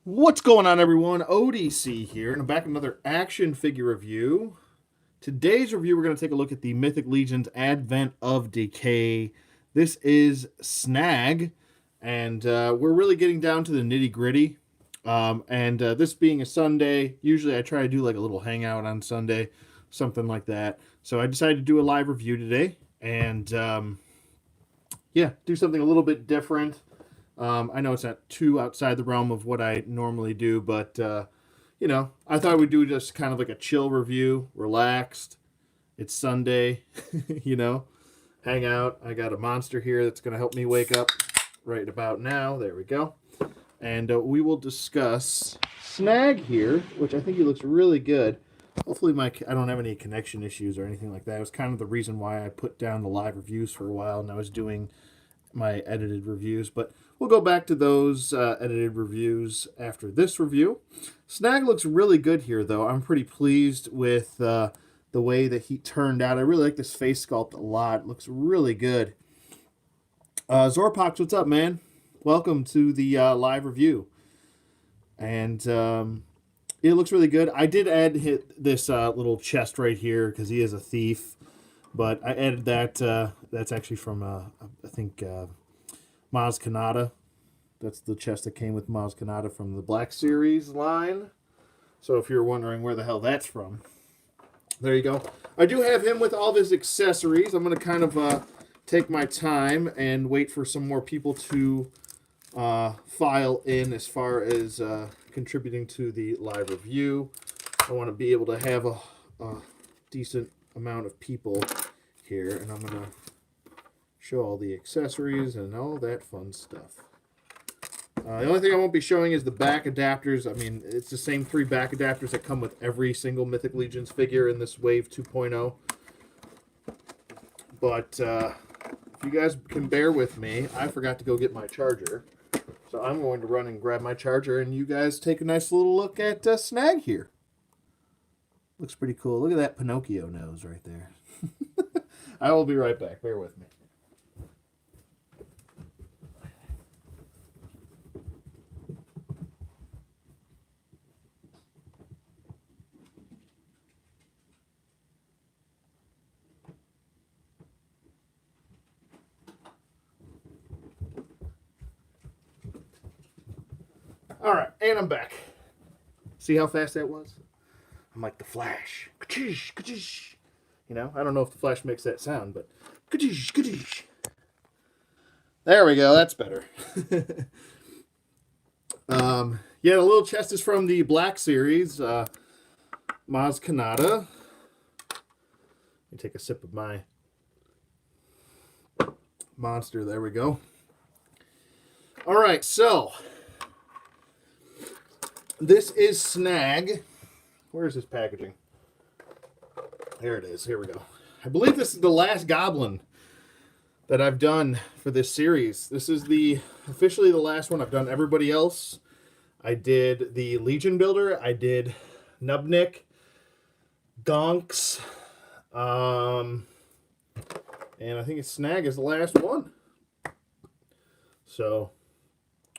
What's going on, everyone? ODC here, and I'm back with another action figure review. Today's review, we're going to take a look at the Mythic Legion's Advent of Decay. This is Snagg, and we're really getting down to the nitty-gritty. This being a Sunday, usually I try to do like a little hangout on Sunday, something like that. So I decided to do a live review today, and yeah, do something a little bit different. I know it's not too outside the realm of what I normally do, but, you know, I thought we'd do just kind of like a chill review, relaxed. It's Sunday, you know, hang out. I got a monster here that's going to help me wake up right about now. There we go. And we will discuss Snagg here, which I think he looks really good. Hopefully I don't have any connection issues or anything like that. It was kind of the reason why I put down the live reviews for a while, and I was doing my edited reviews, but we'll go back to those edited reviews after this review. Snagg looks really good here, though. I'm pretty pleased with the way that he turned out. I really like this face sculpt a lot. It looks really good. Zorpox, what's up, man? Welcome to the live review. And it looks really good. I did add this little chest right here because he is a thief. But I added that. That's actually from, I think, Maz Kanata. That's the chest that came with Maz Kanata from the Black Series line. So if you're wondering where the hell that's from, there you go. I do have him with all of his accessories. I'm going to kind of take my time and wait for some more people to file in as far as contributing to the live review. I want to be able to have a decent amount of people here, and I'm going to show all the accessories and all that fun stuff. The only thing I won't be showing is the back adapters. I mean, it's the same 3 back adapters that come with every single Mythic Legions figure in this Wave 2.0. But if you guys can bear with me, I forgot to go get my charger. So I'm going to run and grab my charger, and you guys take a nice little look at Snagg here. Looks pretty cool. Look at that Pinocchio nose right there. I will be right back. Bear with me. All right, and I'm back. See how fast that was? I'm like the Flash. Ka-chish, ka-chish. You know, I don't know if the Flash makes that sound, but ka-chish, ka-chish. There we go. That's better. Yeah, the little chest is from the Black Series. Maz Kanata. Let me take a sip of my monster. There we go. All right, so this is Snagg. Where's his packaging? Here it is. Here we go. I believe this is the last Goblin that I've done for this series. This is officially the last one. I've done everybody else. I did the Legion Builder. I did Nubnik, Gonks, and I think it's Snagg is the last one. So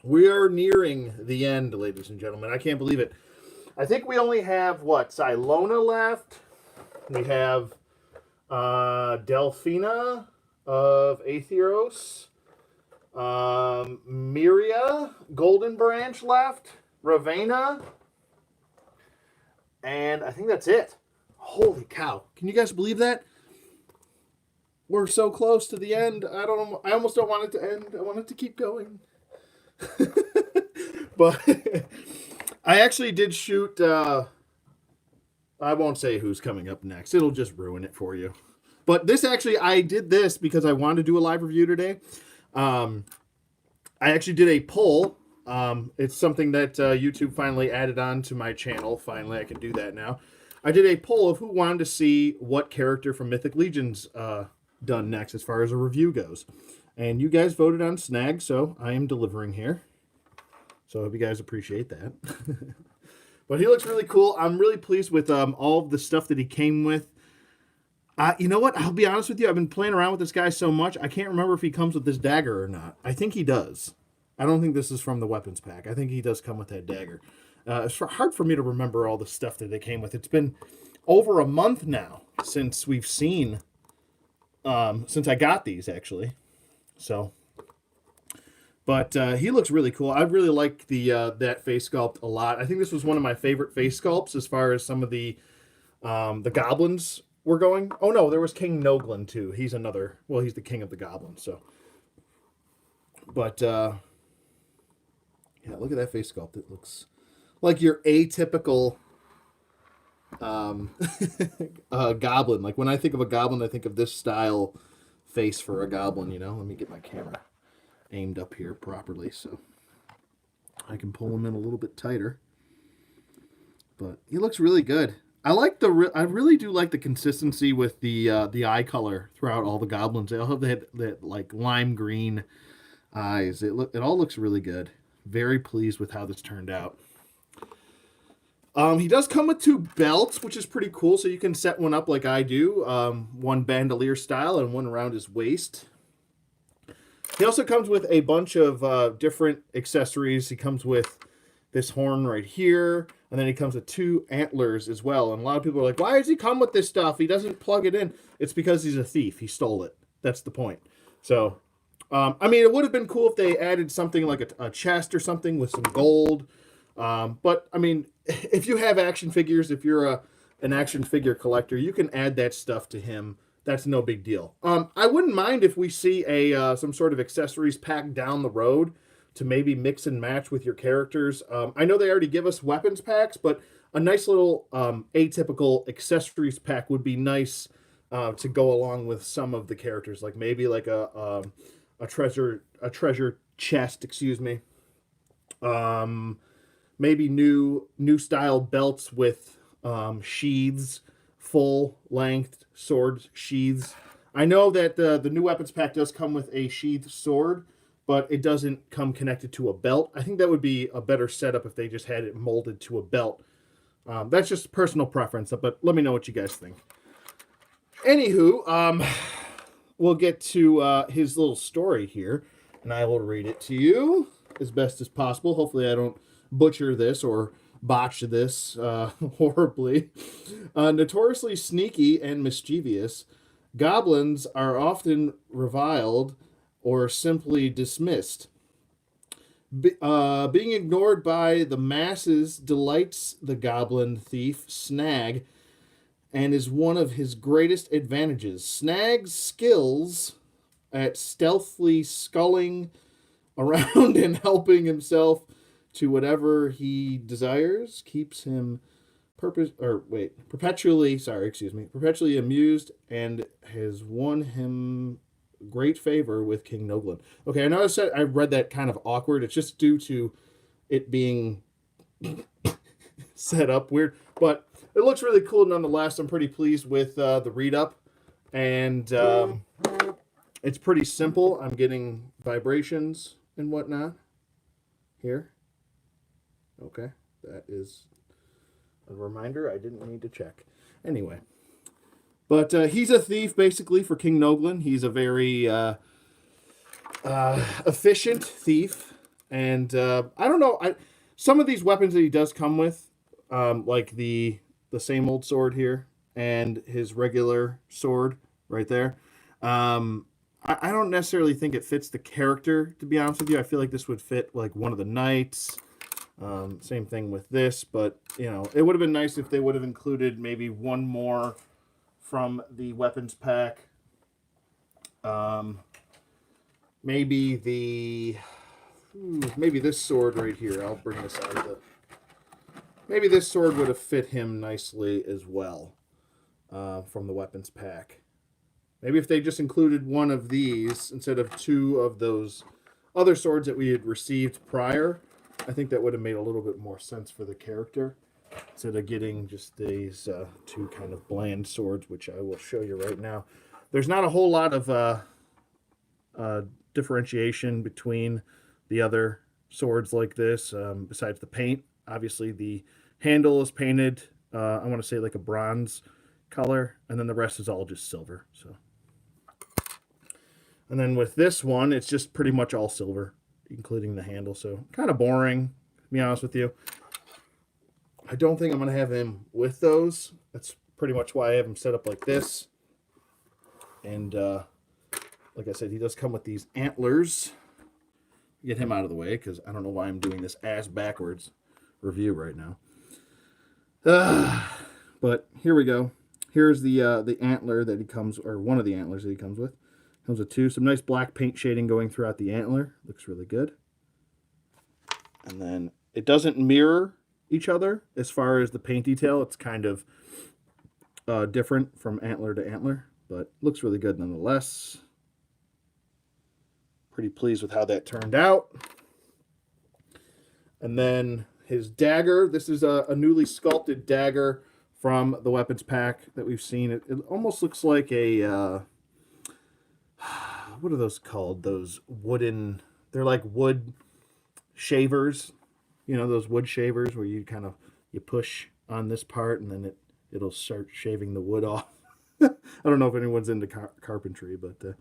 we are nearing the end, ladies and gentlemen. I can't believe it. I think we only have, what, Silona left. We have Delphina of Aetheros. Miria, Golden Branch left. Ravenna. And I think that's it. Holy cow. Can you guys believe that? We're so close to the end. I almost don't want it to end. I want it to keep going. But I actually did shoot, I won't say who's coming up next. It'll just ruin it for you. But this actually, I did this because I wanted to do a live review today. I actually did a poll. It's something that YouTube finally added on to my channel. Finally, I can do that now. I did a poll of who wanted to see what character from Mythic Legions done next as far as a review goes. And you guys voted on Snagg, so I am delivering here. So I hope you guys appreciate that. But he looks really cool. I'm really pleased with all of the stuff that he came with. You know what? I'll be honest with you. I've been playing around with this guy so much, I can't remember if he comes with this dagger or not. I think he does. I don't think this is from the weapons pack. I think he does come with that dagger. It's hard for me to remember all the stuff that they came with. It's been over a month now since we've seen, since I got these, actually. So, but he looks really cool. I really like the that face sculpt a lot. I think this was one of my favorite face sculpts as far as some of the goblins were going. Oh no, there was King Noglin too. He's another. Well, he's the king of the goblins. So, but yeah, look at that face sculpt. It looks like your atypical goblin. Like when I think of a goblin, I think of this style face for a goblin. You know. Let me get my camera aimed up here properly so I can pull him in a little bit tighter. But he looks really good. I like I really do like the consistency with the eye color throughout all the goblins. They all have that like lime green eyes. It all looks really good. Very pleased with how this turned out. He does come with 2 belts, which is pretty cool. So you can set one up like I do, one bandolier style and one around his waist. He also comes with a bunch of different accessories. He comes with this horn right here, and then he comes with 2 antlers as well. And a lot of people are like, why does he come with this stuff? He doesn't plug it in. It's because he's a thief. He stole it. That's the point. So, I mean, it would have been cool if they added something like a chest or something with some gold. But, I mean, if you have action figures, if you're an action figure collector, you can add that stuff to him. That's no big deal. I wouldn't mind if we see some sort of accessories pack down the road to maybe mix and match with your characters. I know they already give us weapons packs, but a nice little atypical accessories pack would be nice to go along with some of the characters. Like maybe like a treasure chest, excuse me. Maybe new style belts with sheaths. Full length sword sheaths. I know that the new weapons pack does come with a sheathed sword, but it doesn't come connected to a belt. I think that would be a better setup if they just had it molded to a belt. That's just personal preference, but let me know what you guys think. Anywho, we'll get to his little story here, and I will read it to you as best as possible. Hopefully I don't butcher this or botch this horribly. Notoriously sneaky and mischievous, goblins are often reviled or simply dismissed. Being ignored by the masses delights the goblin thief Snagg and is one of his greatest advantages. Snagg's skills at stealthily sculling around and helping himself to whatever he desires keeps him perpetually amused and has won him great favor with King Noglin. Okay, I know I read that kind of awkward. It's just due to it being set up weird, but it looks really cool nonetheless. I'm pretty pleased with the read up, and it's pretty simple. I'm getting vibrations and whatnot here. Okay, that is a reminder I didn't need to check. Anyway, but he's a thief basically for King Noglin. He's a very efficient thief, and I don't know. Some of these weapons that he does come with, like the same old sword here and his regular sword right there. I don't necessarily think it fits the character, to be honest with you. I feel like this would fit like one of the knights. Same thing with this, but you know, it would have been nice if they would have included maybe one more from the weapons pack. Maybe this sword right here. I'll bring this out of the. Maybe this sword would have fit him nicely as well from the weapons pack. Maybe if they just included one of these instead of 2 of those other swords that we had received prior, I think that would have made a little bit more sense for the character instead of getting just these 2 kind of bland swords, which I will show you right now. There's not a whole lot of differentiation between the other swords like this, besides the paint. Obviously, the handle is painted, I want to say like a bronze color, and then the rest is all just silver. So, and then with this one, it's just pretty much all silver. including the handle. So kind of boring, to be honest with you. I don't think I'm going to have him with those. That's pretty much why I have him set up like this. And like I said, he does come with these antlers. Get him out of the way because I don't know why I'm doing this ass backwards review right now. But here we go. Here's the antler that he comes, or one of the antlers that he comes with. Comes with two. Some nice black paint shading going throughout the antler. Looks really good. And then it doesn't mirror each other as far as the paint detail. It's kind of different from antler to antler, but looks really good nonetheless. Pretty pleased with how that turned out. And then his dagger. This is a newly sculpted dagger from the weapons pack that we've seen. It almost looks like a what are those called? Those wooden, they're like wood shavers. You know, those wood shavers where you kind of, you push on this part and then it'll start shaving the wood off. I don't know if anyone's into carpentry, but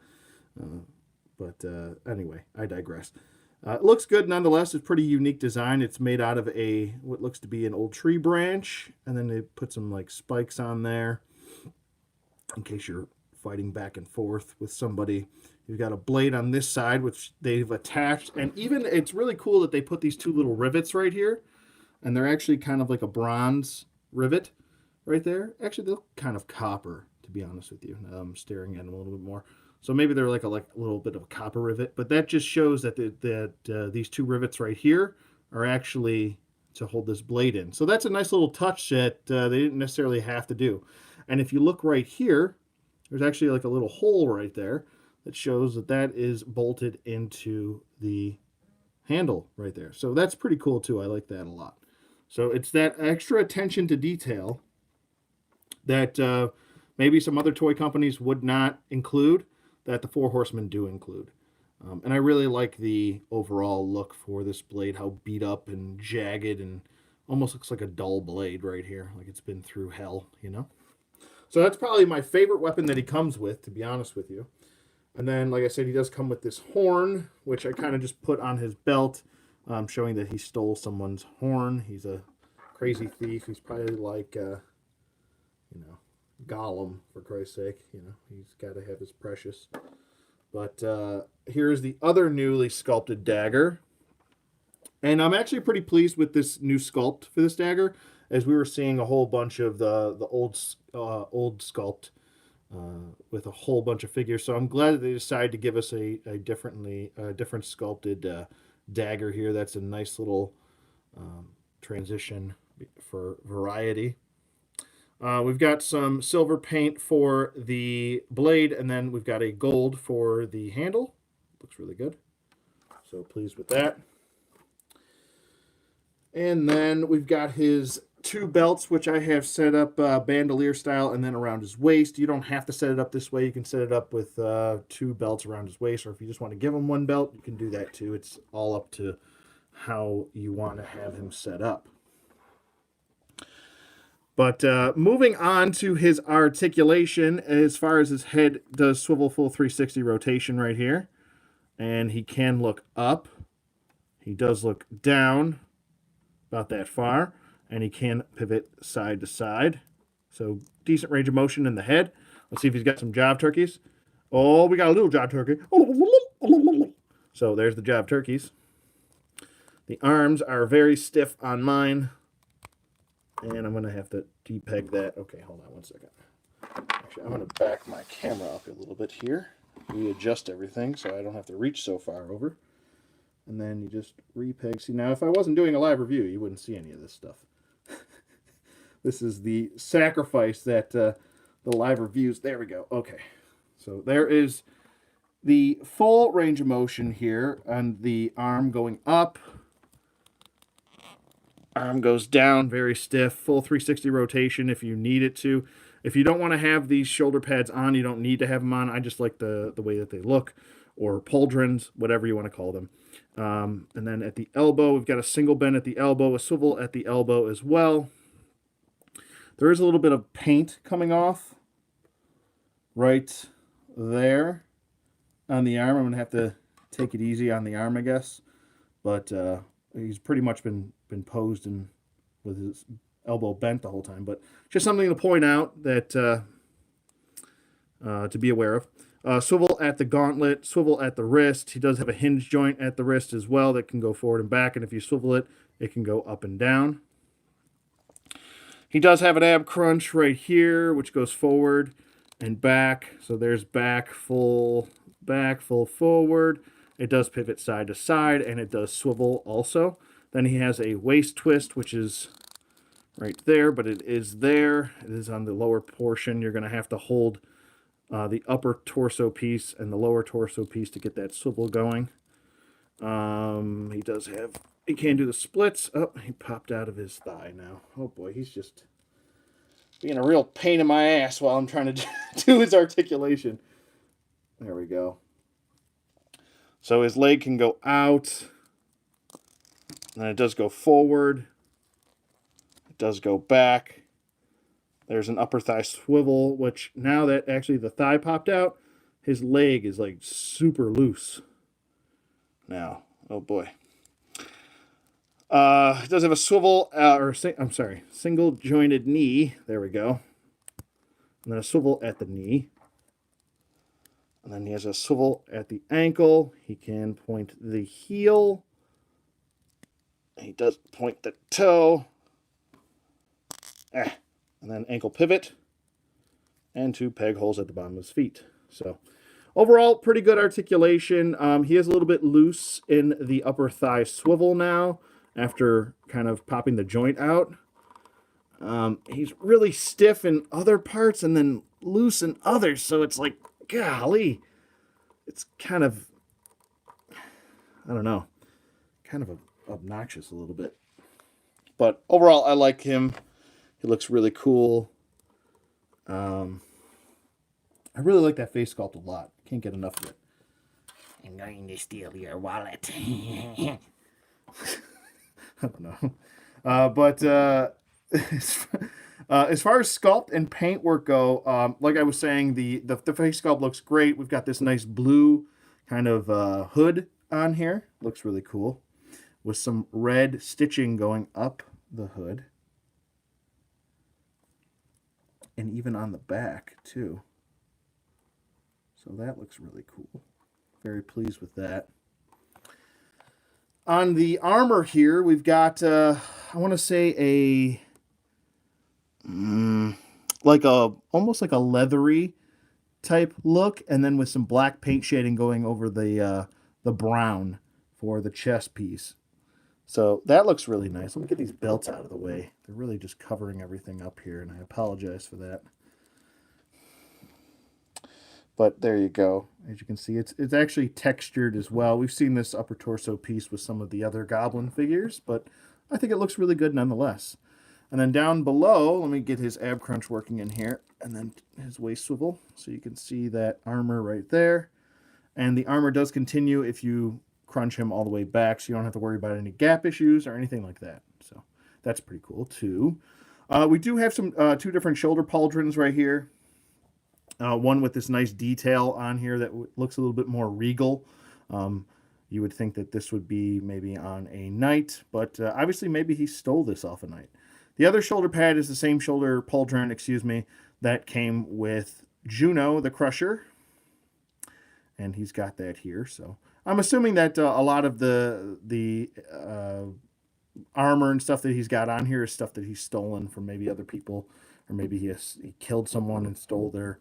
anyway, I digress. It looks good nonetheless. It's a pretty unique design. It's made out of what looks to be an old tree branch, and then they put some like spikes on there in case you're fighting back and forth with somebody. You've got a blade on this side, which they've attached, and even it's really cool that they put these two little rivets right here, and they're actually kind of like a bronze rivet right there. Actually, they look kind of copper, to be honest with you. Now I'm staring at them a little bit more. So maybe they're like a little bit of a copper rivet, but that just shows that these two rivets right here are actually to hold this blade in. So that's a nice little touch that they didn't necessarily have to do. And if you look right here, there's actually like a little hole right there that shows that that is bolted into the handle right there. So that's pretty cool too. I like that a lot. So it's that extra attention to detail that maybe some other toy companies would not include, that the Four Horsemen do include. And I really like the overall look for this blade, how beat up and jagged and almost looks like a dull blade right here, like it's been through hell, you know? So that's probably my favorite weapon that he comes with, to be honest with you. And then, like I said, he does come with this horn, which I kind of just put on his belt, showing that he stole someone's horn. He's a crazy thief. He's probably like, you know, Gollum, for Christ's sake. You know, he's got to have his precious. But here's the other newly sculpted dagger. And I'm actually pretty pleased with this new sculpt for this dagger, as we were seeing a whole bunch of the old sculpt with a whole bunch of figures. So I'm glad that they decided to give us a different sculpted dagger here. That's a nice little transition for variety. We've got some silver paint for the blade, and then we've got a gold for the handle. Looks really good. So pleased with that. And then we've got his two belts, which I have set up bandolier style and then around his waist. You don't have to set it up this way. You can set it up with two belts around his waist, or if you just want to give him one belt, you can do that too. It's all up to how you want to have him set up. But moving on to his articulation, as far as his head does swivel full 360 rotation right here. And he can look up. He does look down about that far. And he can pivot side to side. So decent range of motion in the head. Let's see if he's got some job turkeys. Oh, we got a little job turkey. So there's the job turkeys. The arms are very stiff on mine. And I'm going to have to depeg that. Okay, hold on one second. Actually, I'm going to back my camera up a little bit here. Readjust everything so I don't have to reach so far over. And then you just repeg. See, now if I wasn't doing a live review, you wouldn't see any of this stuff. This is the sacrifice that the live reviews. There we go. Okay. So there is the full range of motion here on the arm going up. Arm goes down, very stiff, full 360 rotation if you need it to. If you don't want to have these shoulder pads on, you don't need to have them on. I just like the way that they look, or pauldrons, whatever you want to call them. And then at the elbow, we've got a single bend at the elbow, a swivel at the elbow as well. There is a little bit of paint coming off right there on the arm. I'm going to have to take it easy on the arm, I guess. but he's pretty much been posed and with his elbow bent the whole time. But just something to point out that to be aware of. Swivel at the gauntlet, swivel at the wrist. He does have a hinge joint at the wrist as well that can go forward and back, and if you swivel it, it can go up and down. He does have an ab crunch right here, which goes forward and back. So there's back, full forward. It does pivot side to side, and it does swivel also. Then he has a waist twist, which is right there, but it is there. It is on the lower portion. You're going to have to hold the upper torso piece and the lower torso piece to get that swivel going. He can't do the splits. Oh, he popped out of his thigh now. Oh boy, he's just being a real pain in my ass while I'm trying to do his articulation. There we go. So his leg can go out. And it does go forward. It does go back. There's an upper thigh swivel, which now that actually the thigh popped out, his leg is like super loose. Now, oh boy. It does have a swivel, single jointed knee. There we go. And then a swivel at the knee. And then he has a swivel at the ankle. He can point the heel. He does point the toe. And then ankle pivot. And 2 peg holes at the bottom of his feet. So overall, pretty good articulation. He is a little bit loose in the upper thigh swivel now, after kind of popping the joint out. He's really stiff in other parts and then loose in others, so it's like, golly, it's kind of, I don't know, kind of obnoxious a little bit. But overall, I like him. He looks really cool. I really like that face sculpt a lot. Can't get enough of it. I'm going to steal your wallet. I don't know. As far as sculpt and paint work go, like I was saying, the face sculpt looks great. We've got this nice blue kind of hood on here. Looks really cool. With some red stitching going up the hood. And even on the back, too. So that looks really cool. Very pleased with that. On the armor here, we've got, I want to say almost like a leathery type look, and then with some black paint shading going over the brown for the chest piece. So that looks really nice. Let me get these belts out of the way. They're really just covering everything up here, and I apologize for that. But there you go. As you can see, it's actually textured as well. We've seen this upper torso piece with some of the other Goblin figures, but I think it looks really good nonetheless. And then down below, let me get his ab crunch working in here, and then his waist swivel, so you can see that armor right there. And the armor does continue if you crunch him all the way back, so you don't have to worry about any gap issues or anything like that. So that's pretty cool too. We do have some 2 different shoulder pauldrons right here. One with this nice detail on here that looks a little bit more regal. You would think that this would be maybe on a knight, but obviously maybe he stole this off a knight. The other shoulder pad is the same shoulder pauldron, that came with Juno the Crusher. And he's got that here. So I'm assuming that a lot of the armor and stuff that he's got on here is stuff that he's stolen from maybe other people, or maybe he killed someone and stole their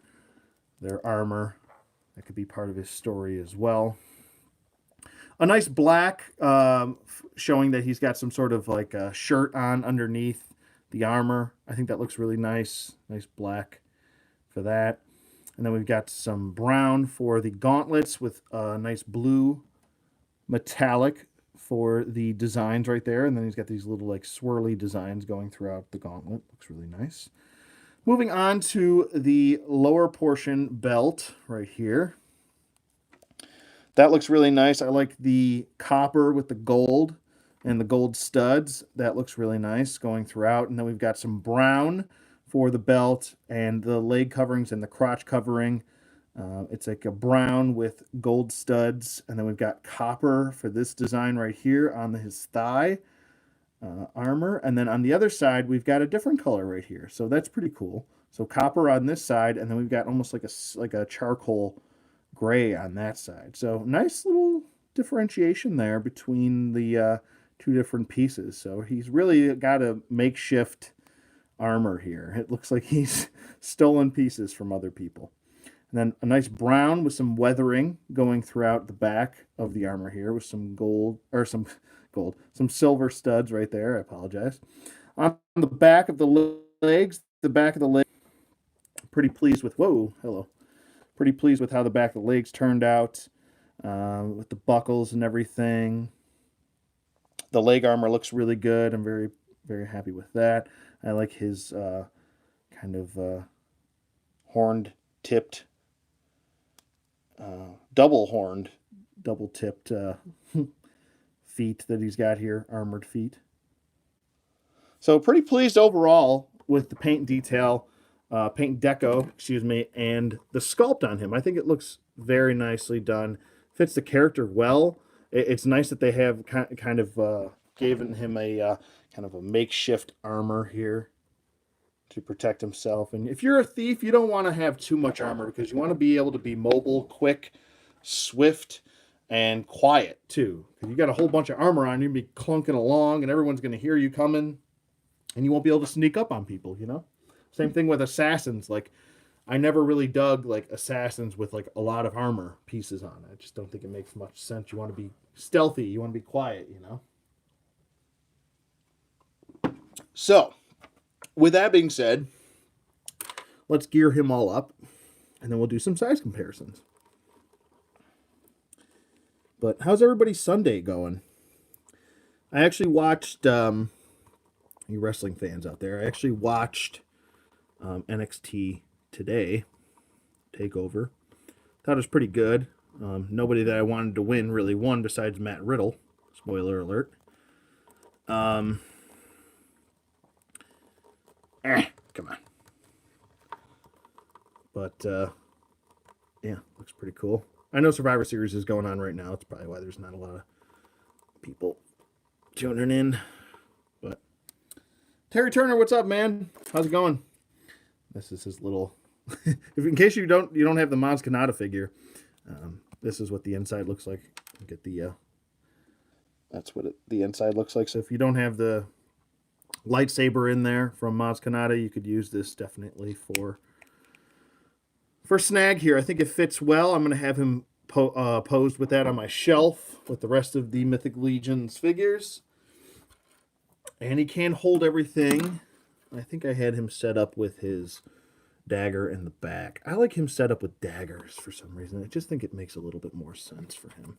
armor. That could be part of his story as well. A nice black, showing that he's got some sort of like a shirt on underneath the armor. I think that looks really nice. Nice black for that. And then we've got some brown for the gauntlets with a nice blue metallic for the designs right there. And then he's got these little like swirly designs going throughout the gauntlet. Looks really nice. Moving on to the lower portion belt right here. That looks really nice. I like the copper with the gold and the gold studs. That looks really nice going throughout. And then we've got some brown for the belt and the leg coverings and the crotch covering It's like a brown with gold studs, and then we've got copper for this design right here on his thigh armor, and then on the other side we've got a different color right here. So that's pretty cool. So copper on this side, and then we've got almost like a charcoal gray on that side. So nice little differentiation there between the two different pieces. So he's really got a makeshift armor here. It looks like he's stolen pieces from other people. And then a nice brown with some weathering going throughout the back of the armor here with some some silver studs right there. I apologize. On the back of the legs, pretty pleased with, whoa, hello. Pretty pleased with how the back of the legs turned out with the buckles and everything. The leg armor looks really good. I'm very, very happy with that. I like his kind of horned tipped double tipped feet that he's got here, armored feet. So pretty pleased overall with the paint detail, paint deco, excuse me, and the sculpt on him. I think it looks very nicely done. Fits the character well. It's nice that they have kind of given him a kind of a makeshift armor here to protect himself. And if you're a thief, you don't want to have too much armor because you want to be able to be mobile, quick, swift, and quiet too. Because you got a whole bunch of armor on you, be clunking along, and everyone's going to hear you coming, and you won't be able to sneak up on people. You know, same thing with assassins. Like, I never really dug like assassins with like a lot of armor pieces on it. I just don't think it makes much sense. You want to be stealthy. You want to be quiet. You know. So, with that being said, let's gear him all up, and then we'll do some size comparisons. But how's everybody's Sunday going? I actually watched, you wrestling fans out there, I actually watched NXT today, TakeOver. Thought it was pretty good. Nobody that I wanted to win really won besides Matt Riddle. Spoiler alert. Come on. But, yeah, looks pretty cool. I know Survivor Series is going on right now. That's probably why there's not a lot of people tuning in. But, Terry Turner, what's up, man? How's it going? This is his little... in case you don't have the Maz Kanata figure, this is what the inside looks like. Get the... that's what the inside looks like. So if you don't have the lightsaber in there from Maz Kanata, you could use this definitely for Snagg here. I think it fits well. I'm going to have him posed with that on my shelf with the rest of the Mythic Legions figures. And he can hold everything. I think I had him set up with his dagger in the back. I like him set up with daggers for some reason. I just think it makes a little bit more sense for him.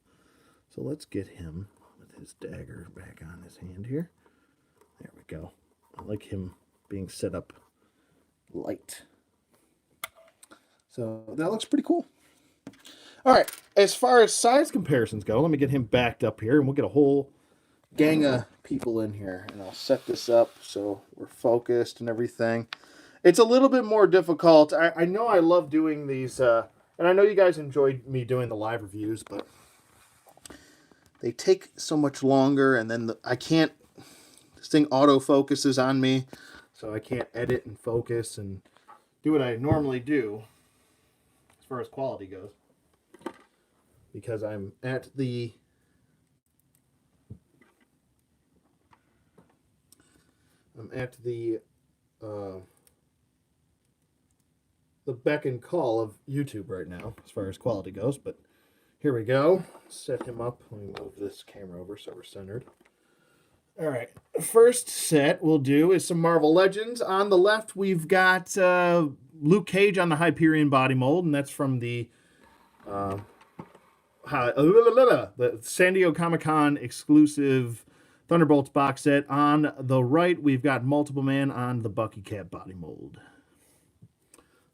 So let's get him with his dagger back on his hand here. There we go. I like him being set up light. So that looks pretty cool. All right, as far as size comparisons go, let me get him backed up here, and we'll get a whole gang of people in here. And I'll set this up so we're focused and everything. It's a little bit more difficult. I know I love doing these, and I know you guys enjoyed me doing the live reviews, but they take so much longer, and then I can't... this thing auto-focuses on me, so I can't edit and focus and do what I normally do as far as quality goes. Because I'm at the beck and call of YouTube right now as far as quality goes. But here we go. Set him up. Let me move this camera over so we're centered. All right. First set we'll do is some Marvel Legends. On the left, we've got Luke Cage on the Hyperion body mold, and that's from the San Diego Comic-Con exclusive Thunderbolts box set. On the right, we've got Multiple Man on the Bucky Cap body mold.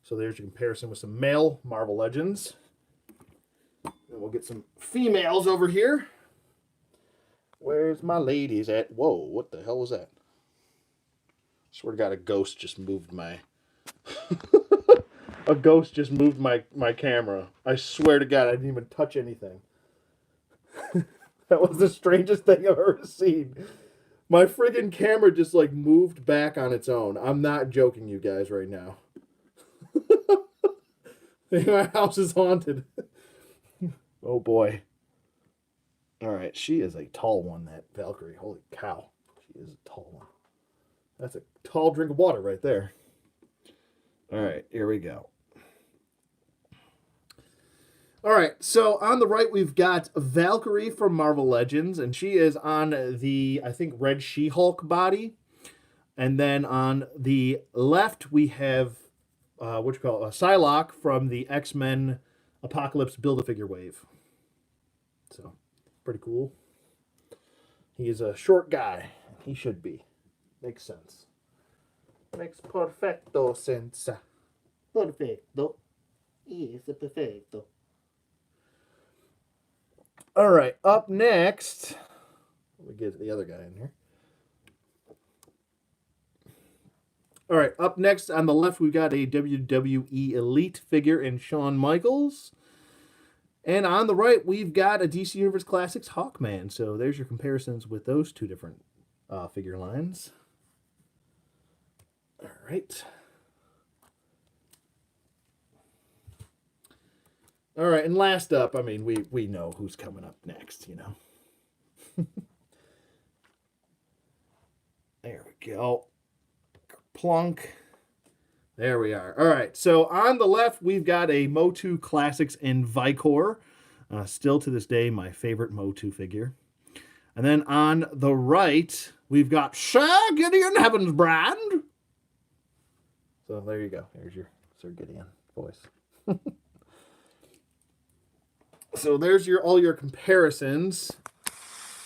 So there's your comparison with some male Marvel Legends. And we'll get some females over here. Where's my ladies at? Whoa, what the hell was that? Swear to God, a ghost just moved my... A ghost just moved my camera. I swear to God, I didn't even touch anything. That was the strangest thing I've ever seen. My friggin' camera just like moved back on its own. I'm not joking, you guys, right now. My house is haunted. Oh boy. All right, she is a tall one, that Valkyrie. Holy cow. She is a tall one. That's a tall drink of water right there. All right, here we go. All right, so on the right, we've got Valkyrie from Marvel Legends, and she is on the, I think, Red She-Hulk body. And then on the left, we have, Psylocke from the X-Men Apocalypse Build-A-Figure wave. So, pretty cool. He is a short guy. He should be. Makes sense. Makes perfecto sense. Perfecto. Yes, perfecto. All right, up next, let me get the other guy in here. All right, up next on the left, we've got a WWE Elite figure in Shawn Michaels. And on the right, we've got a DC Universe Classics Hawkman. So there's your comparisons with those two different figure lines. All right. All right, and last up, I mean, we know who's coming up next, you know. There we go. Plunk. There we are. All right, so on the left, we've got a Motu Classics in Vicor. Still to this day, my favorite Motu figure. And then on the right, we've got Sir Gideon Heavensbrand. So there you go. There's your Sir Gideon voice. So there's all your comparisons.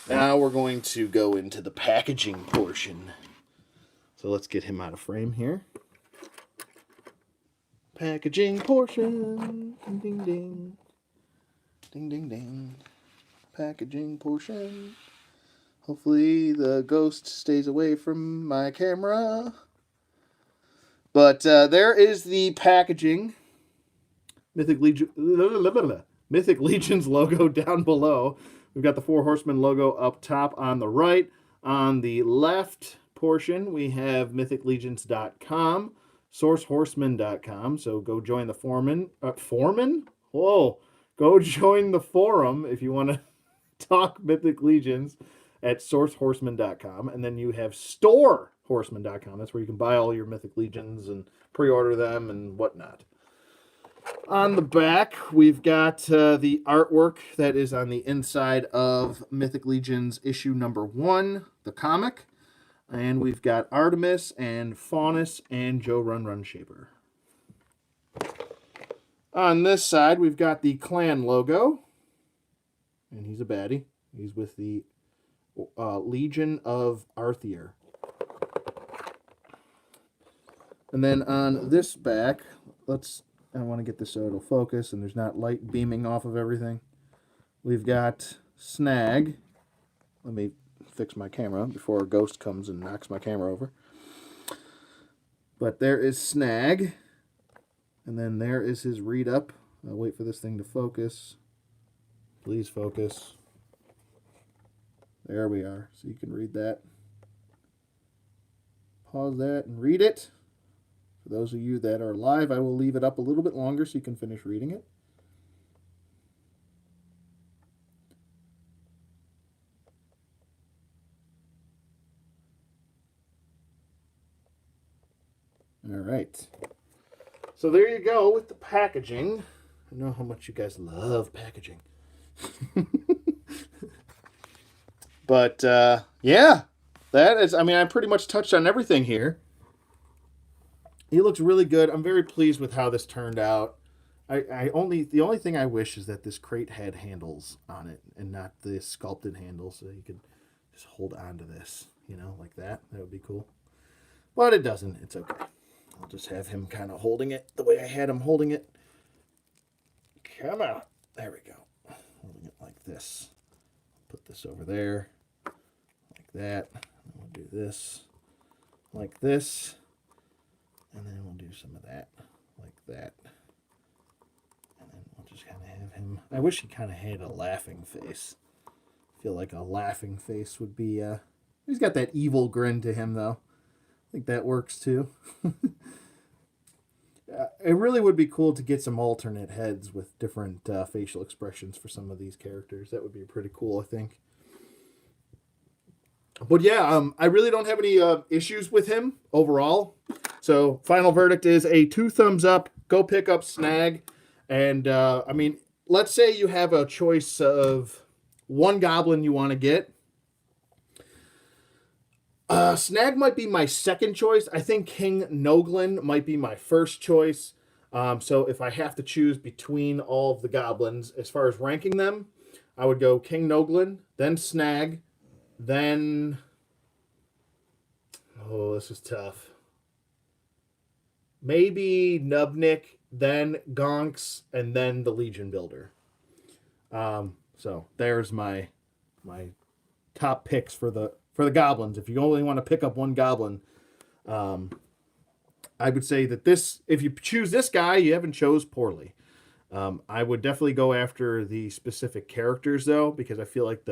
Now we're going to go into the packaging portion. So let's get him out of frame here. Packaging portion. Ding, ding, ding. Ding, ding, ding. Packaging portion. Hopefully the ghost stays away from my camera. But there is the packaging. Mythic Legion's logo down below. We've got the Four Horsemen logo up top on the right. On the left portion, we have mythiclegions.com, sourcehorseman.com. So go join the foreman. Foreman? Whoa. Go join the forum if you want to talk Mythic Legions at sourcehorseman.com. And then you have storehorseman.com. That's where you can buy all your Mythic Legions and pre-order them and whatnot. On the back, we've got the artwork that is on the inside of Mythic Legions issue number 1, the comic. And we've got Artemis and Faunus and Joe Run Shaper. On this side, we've got the clan logo. And he's a baddie. He's with the Legion of Arthier. And then on this back, I want to get this so it'll focus and there's not light beaming off of everything. We've got Snagg. Let me fix my camera before a ghost comes and knocks my camera over. But there is Snagg. And then there is his read up. I'll wait for this thing to focus. Please focus. There we are. So you can read that. Pause that and read it. For those of you that are live, I will leave it up a little bit longer so you can finish reading it. All right. So there you go with the packaging. I know how much you guys love packaging. But, yeah. That is, I mean, I pretty much touched on everything here. He looks really good. I'm very pleased with how this turned out. The only thing I wish is that this crate had handles on it and not the sculpted handles, so you could just hold on to this, you know, like that. That would be cool. But it doesn't. It's okay. I'll just have him kind of holding it the way I had him holding it. Come on. There we go. Holding it like this. Put this over there. Like that. And we'll do this like this. And then we'll do some of that like that. And then we'll just kind of have him. I wish he kind of had a laughing face. I feel like a laughing face would be... he's got that evil grin to him, though. I think that works, too. It really would be cool to get some alternate heads with different facial expressions for some of these characters. That would be pretty cool, I think. But yeah, I really don't have any issues with him overall. So final verdict is a 2 thumbs up. Go pick up Snagg. And I mean, let's say you have a choice of one goblin you want to get. Snagg might be my second choice. I think King Noglin might be my first choice. So if I have to choose between all of the goblins, as far as ranking them, I would go King Noglin, then Snagg, then... Oh, this is tough. Maybe Nubnik, then Gonks, and then the Legion Builder. So there's my top picks for the goblins. If you only want to pick up one goblin, I would say that this, if you choose this guy, you haven't chose poorly. I would definitely go after the specific characters though, because I feel like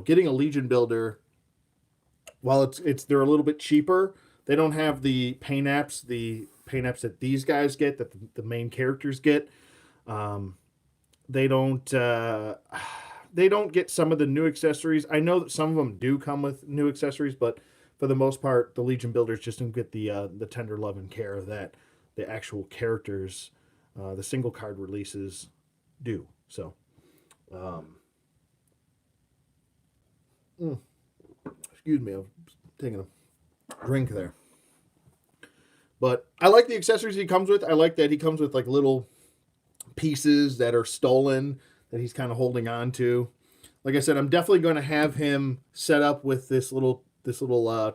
getting a Legion Builder, while they're a little bit cheaper, they don't have the paint apps that these guys get, that the main characters get. They don't get some of the new accessories. I know that some of them do come with new accessories, but for the most part, the Legion Builders just don't get the tender love and care that the actual characters, the single card releases do. So, excuse me, I'm taking a drink there. But I like the accessories he comes with. I like that he comes with like little pieces that are stolen that he's kind of holding on to. Like I said, I'm definitely going to have him set up with this little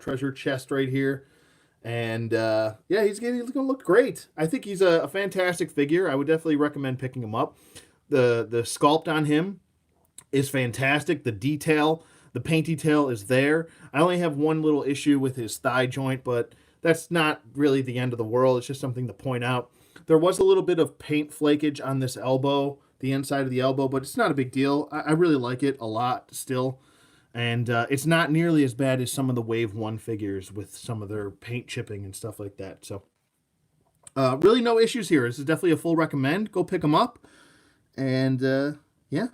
treasure chest right here. And yeah, he's going to look great. I think he's a fantastic figure. I would definitely recommend picking him up. The sculpt on him is fantastic. The detail, the paint detail is there. I only have one little issue with his thigh joint, but that's not really the end of the world. It's just something to point out. There was a little bit of paint flakage on this elbow, the inside of the elbow, but it's not a big deal. I really like it a lot still. And it's not nearly as bad as some of the Wave 1 figures with some of their paint chipping and stuff like that. So really no issues here. This is definitely a full recommend. Go pick them up. And yeah.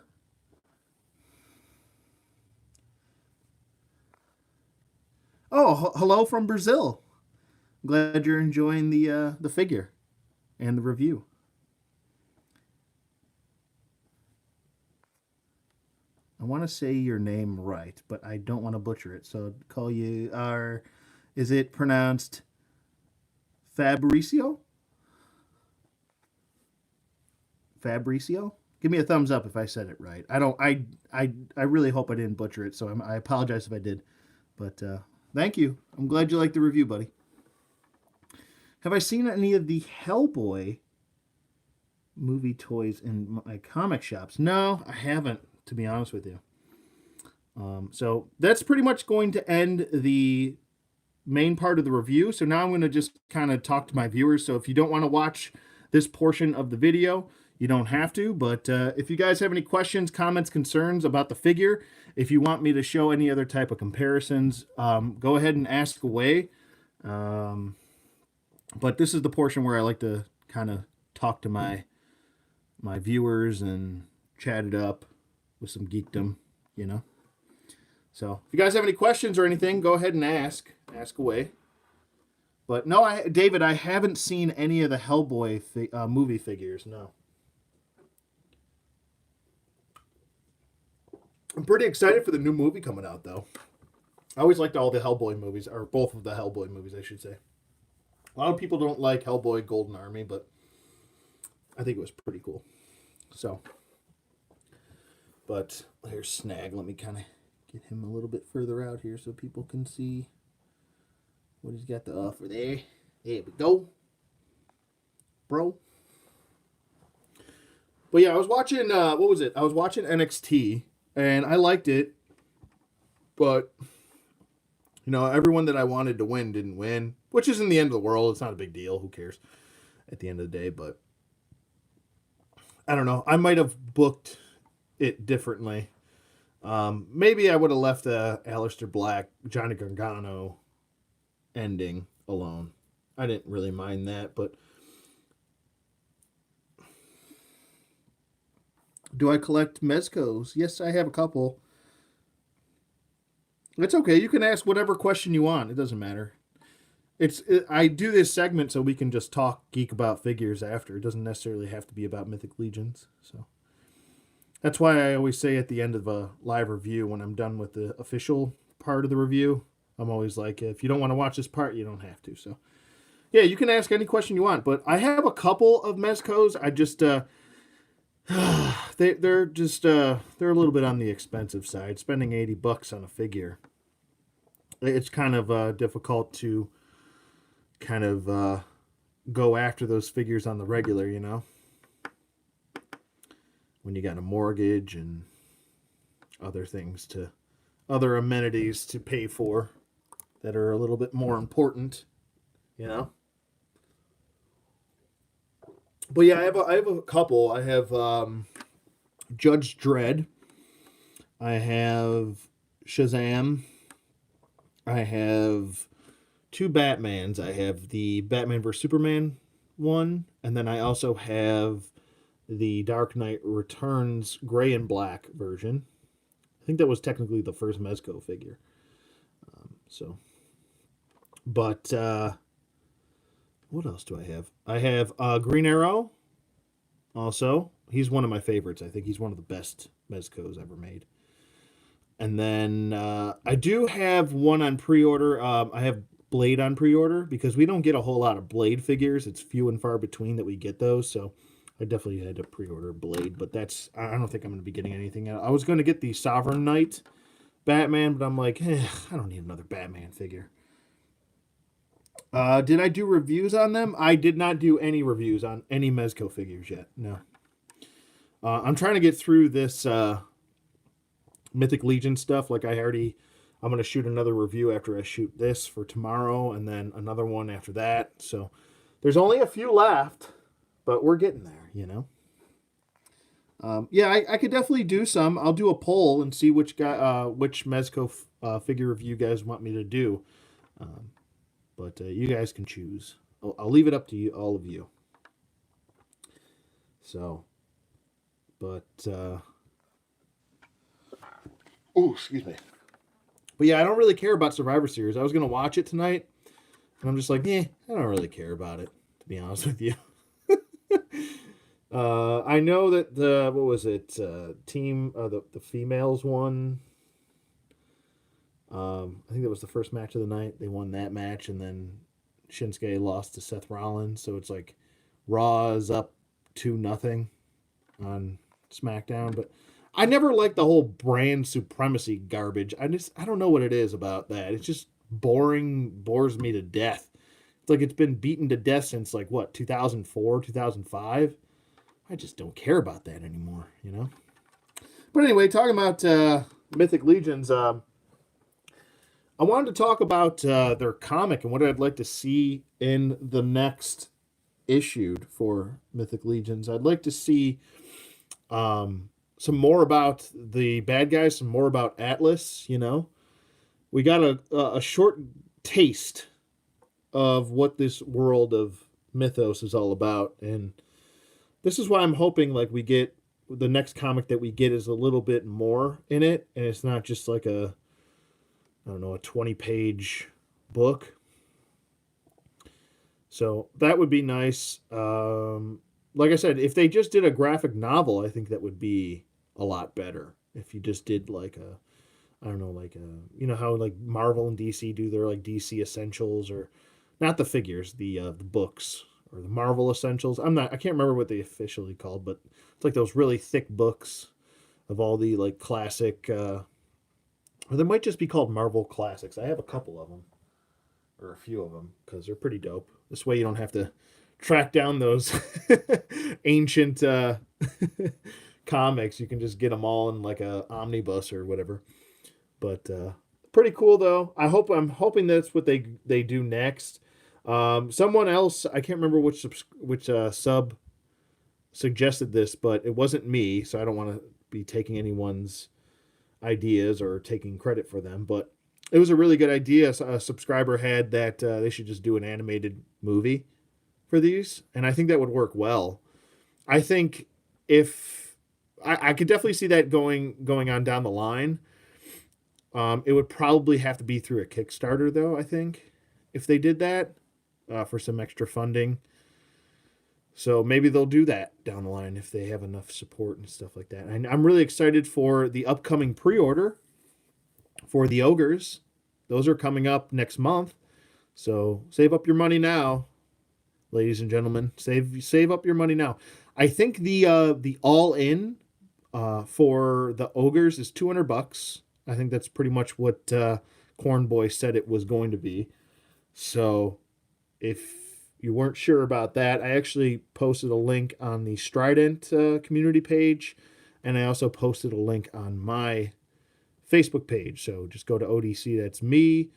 Oh, hello from Brazil. Glad you're enjoying the figure and the review. I want to say your name right, but I don't want to butcher it. So I'd call you is it pronounced Fabricio? Fabricio? Give me a thumbs up if I said it right. I really hope I didn't butcher it, so I apologize if I did. But thank you. I'm glad you liked the review, buddy. Have I seen any of the Hellboy movie toys in my comic shops? No, I haven't, to be honest with you. So that's pretty much going to end the main part of the review. So now I'm going to just kind of talk to my viewers. So if you don't want to watch this portion of the video, you don't have to. But if you guys have any questions, comments, concerns about the figure, if you want me to show any other type of comparisons, go ahead and ask away. But this is the portion where I like to kind of talk to my viewers and chat it up with some geekdom, you know. So if you guys have any questions or anything, go ahead and ask away. But no, David, I haven't seen any of the Hellboy movie figures. No. I'm pretty excited for the new movie coming out, though. I always liked all the Hellboy movies, or both of the Hellboy movies, I should say. A lot of people don't like Hellboy Golden Army, but I think it was pretty cool. So, but here's Snagg. Let me kind of get him a little bit further out here so people can see what he's got to offer there. There we go. Bro. But yeah, I was watching, what was it? I was watching NXT, and I liked it, but everyone that I wanted to win didn't win, which isn't the end of the world. It's not a big deal. Who cares? at the end of the day. But I don't know. I might have booked it differently. Maybe I would have left the Aleister Black, Johnny Gargano ending alone. I didn't really mind that, but do I collect Mezcos? Yes, I have a couple. It's okay. You can ask whatever question you want. It doesn't matter. I do this segment so we can just talk geek about figures after. It doesn't necessarily have to be about Mythic Legions. So that's why I always say at the end of a live review, when I'm done with the official part of the review, I'm always like, if you don't want to watch this part, you don't have to. So yeah, you can ask any question you want. But I have a couple of Mezcos. I just they're just they're a little bit on the expensive side. Spending $80 on a figure, it's kind of difficult to kind of go after those figures on the regular, you know, when you got a mortgage and other amenities to pay for that are a little bit more important, you know. But yeah, I have a couple. I have Judge Dredd. I have Shazam. I have two Batmans. I have the Batman vs Superman one, and then I also have the Dark Knight Returns gray and black version. I think that was technically the first Mezco figure. But what else do I have? I have Green Arrow. Also, he's one of my favorites. I think he's one of the best Mezcos ever made. And then I do have one on pre-order. I have Blade on pre-order because we don't get a whole lot of Blade figures. It's few and far between that we get those. So I definitely had to pre-order Blade. But I don't think I'm going to be getting anything out. I was going to get the Sovereign Knight Batman, but I'm like, I don't need another Batman figure. Did I do reviews on them? I did not do any reviews on any Mezco figures yet. No. I'm trying to get through this Mythic Legion stuff. I'm going to shoot another review after I shoot this for tomorrow, and then another one after that. So there's only a few left, but we're getting there, you know. Yeah, I could definitely do some. I'll do a poll and see which Mezco figure review you guys want me to do. But you guys can choose. I'll leave it up to you, all of you. So, but excuse me. But yeah, I don't really care about Survivor Series. I was gonna watch it tonight, and I'm just like, I don't really care about it, to be honest with you. I know that team the females won. I think that was the first match of the night. They won that match, and then Shinsuke lost to Seth Rollins. So it's like Raw is up 2-0 on SmackDown. But I never liked the whole brand supremacy garbage. I don't know what it is about that. It's just boring, bores me to death. It's like it's been beaten to death since 2004, 2005. I just don't care about that anymore, you know? But anyway, talking about Mythic Legions, I wanted to talk about their comic and what I'd like to see in the next issued for Mythic Legions. I'd like to see some more about the bad guys, some more about Atlas, you know. We got a short taste of what this world of Mythos is all about, and this is why I'm hoping we get the next comic that we get is a little bit more in it, and it's not just like a 20-page book. So that would be nice. Like I said, if they just did a graphic novel, I think that would be a lot better. If you just did you know how Marvel and DC do their DC Essentials, or not the figures, the books, or the Marvel Essentials. I can't remember what they officially called, but it's like those really thick books of all the classic. Or they might just be called Marvel Classics. I have a couple of them, or a few of them, because they're pretty dope. This way you don't have to track down those ancient comics. You can just get them all in a omnibus or whatever. But pretty cool though. I'm hoping that's what they do next. Someone else, I can't remember which sub suggested this, but it wasn't me, so I don't want to be taking anyone's ideas or taking credit for them. But it was a really good idea. A subscriber had that they should just do an animated movie for these, and I think that would work well. I think if I could definitely see that going on down the line. It would probably have to be through a Kickstarter, though, I think, if they did that for some extra funding. So maybe they'll do that down the line if they have enough support and stuff like that. And I'm really excited for the upcoming pre-order for the Ogres. Those are coming up next month. So save up your money now, ladies and gentlemen. Save up your money now. I think the all-in for the Ogres is $200. I think that's pretty much what Corn Boy said it was going to be. So if you weren't sure about that, I actually posted a link on the Strident community page, and I also posted a link on my Facebook page. So just go to ODC, that's me,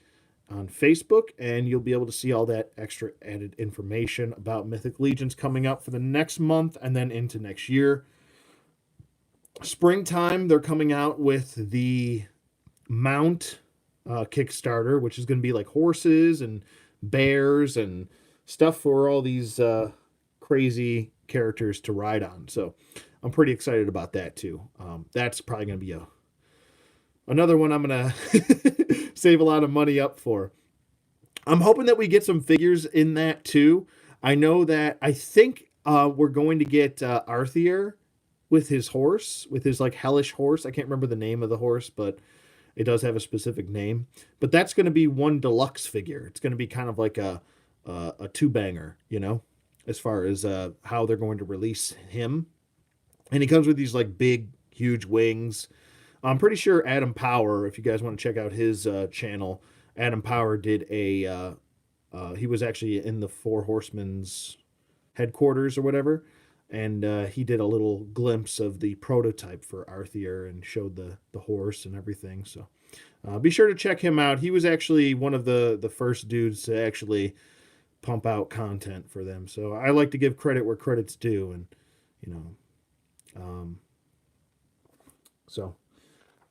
on Facebook, and you'll be able to see all that extra added information about Mythic Legions coming up for the next month and then into next year. Springtime, they're coming out with the Mount Kickstarter, which is going to be like horses and bears and stuff for all these crazy characters to ride on. So I'm pretty excited about that too. That's probably going to be another one I'm going to save a lot of money up for. I'm hoping that we get some figures in that too. I know that I think we're going to get Arthier with his horse, with his like hellish horse. I can't remember the name of the horse, but it does have a specific name. But that's going to be one deluxe figure. It's going to be kind of like a two-banger, you know, as far as how they're going to release him. And he comes with these like big, huge wings. I'm pretty sure Adam Power, if you guys want to check out his channel, Adam Power did a, he was actually in the Four Horsemen's headquarters or whatever, and he did a little glimpse of the prototype for Arthier and showed the horse and everything. So be sure to check him out. He was actually one of the first dudes to actually pump out content for them. So I like to give credit where credit's due, and you know,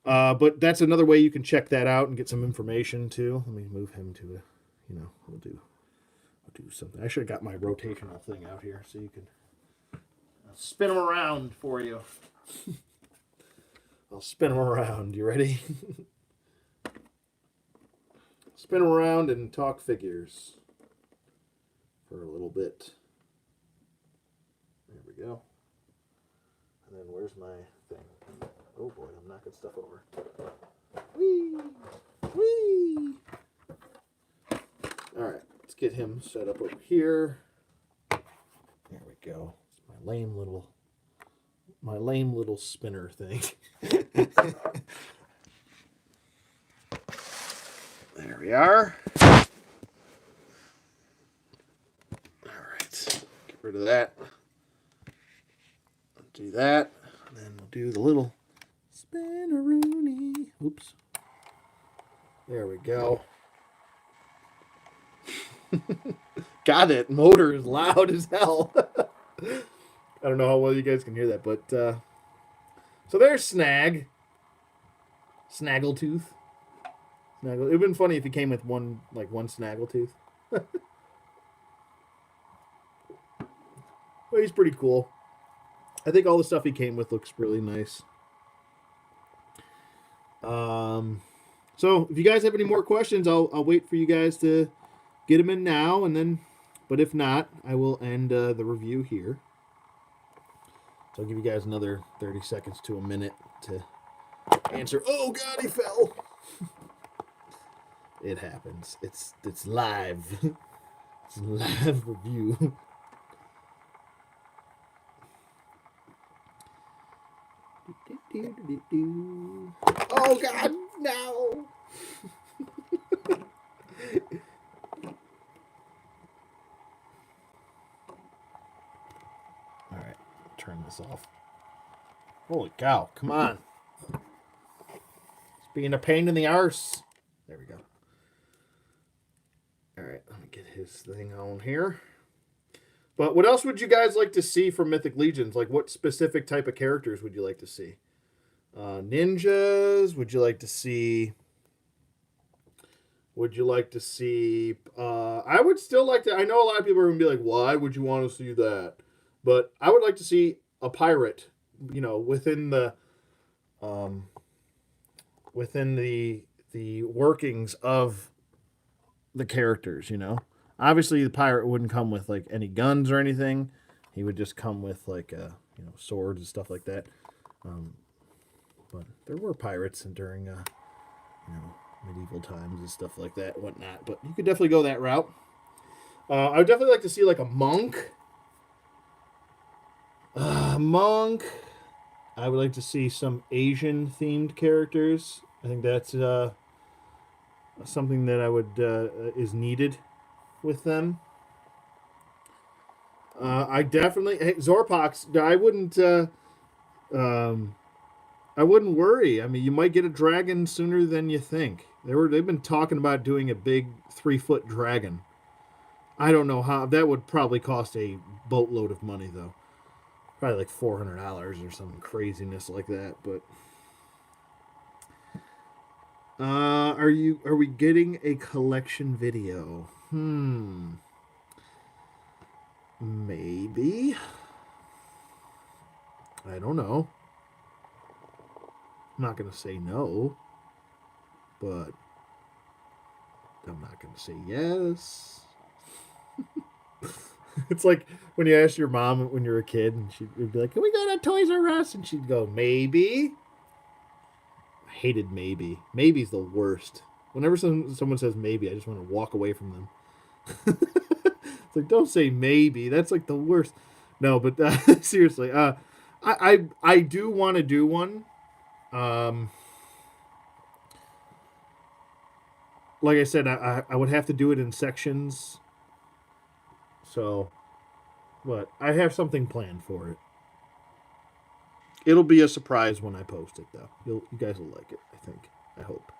but that's another way you can check that out and get some information too. Let me move him to a, you know, we'll do something. I should have got my rotational thing out here so you can spin them around for you. I'll spin them around. You ready? Spin them around and talk figures for a little bit. There we go. And then where's my thing? Oh boy, I'm knocking stuff over. Whee! Whee! Alright, let's get him set up over here. There we go. It's my lame little spinner thing. There we are. Alright, get rid of that. Do that, and then we'll do the little spinneroony. Oops. There we go. Got it. Motor is loud as hell. I don't know how well you guys can hear that, but so there's Snagg. Snaggletooth. It would have been funny if he came with one Snaggletooth. Well, he's pretty cool. I think all the stuff he came with looks really nice. So if you guys have any more questions, I'll wait for you guys to get them in now, and then, but if not, I will end the review here. So I'll give you guys another 30 seconds to a minute to answer. Oh God, he fell. It happens. It's live. It's a live review. Oh God, no! All right, turn this off. Holy cow! Come on, it's being a pain in the arse. There we go. All right, let me get his thing on here. But what else would you guys like to see from Mythic Legions? Like, what specific type of characters would you like to see? Ninjas? Would you like to see... Would you like to see... I would still like to... I know a lot of people are going to be like, why would you want to see that? But I would like to see a pirate, you know, within the workings of the characters, you know. Obviously, the pirate wouldn't come with like any guns or anything. He would just come with like you know, swords and stuff like that. But there were pirates during you know, medieval times and stuff like that, whatnot. But you could definitely go that route. I would definitely like to see like a monk. Monk. I would like to see some Asian themed characters. I think that's something that I would is needed with them. I definitely Zorpox. I wouldn't worry. I mean, you might get a dragon sooner than you think. They've been talking about doing a big 3-foot dragon. I don't know how. That would probably cost a boatload of money though. Probably like $400 or some craziness like that. But are we getting a collection video? Maybe. I don't know. I'm not going to say no, but I'm not going to say yes. It's like when you ask your mom when you're a kid and she'd be like, can we go to Toys R Us? And she'd go, maybe. I hated maybe. Maybe's the worst. Whenever someone says maybe, I just want to walk away from them. It's like, don't say maybe. That's like the worst. No, but seriously, I do want to do one. Like I said, I would have to do it in sections. So, but I have something planned for it. It'll be a surprise when I post it, though. You guys will like it, I think. I hope.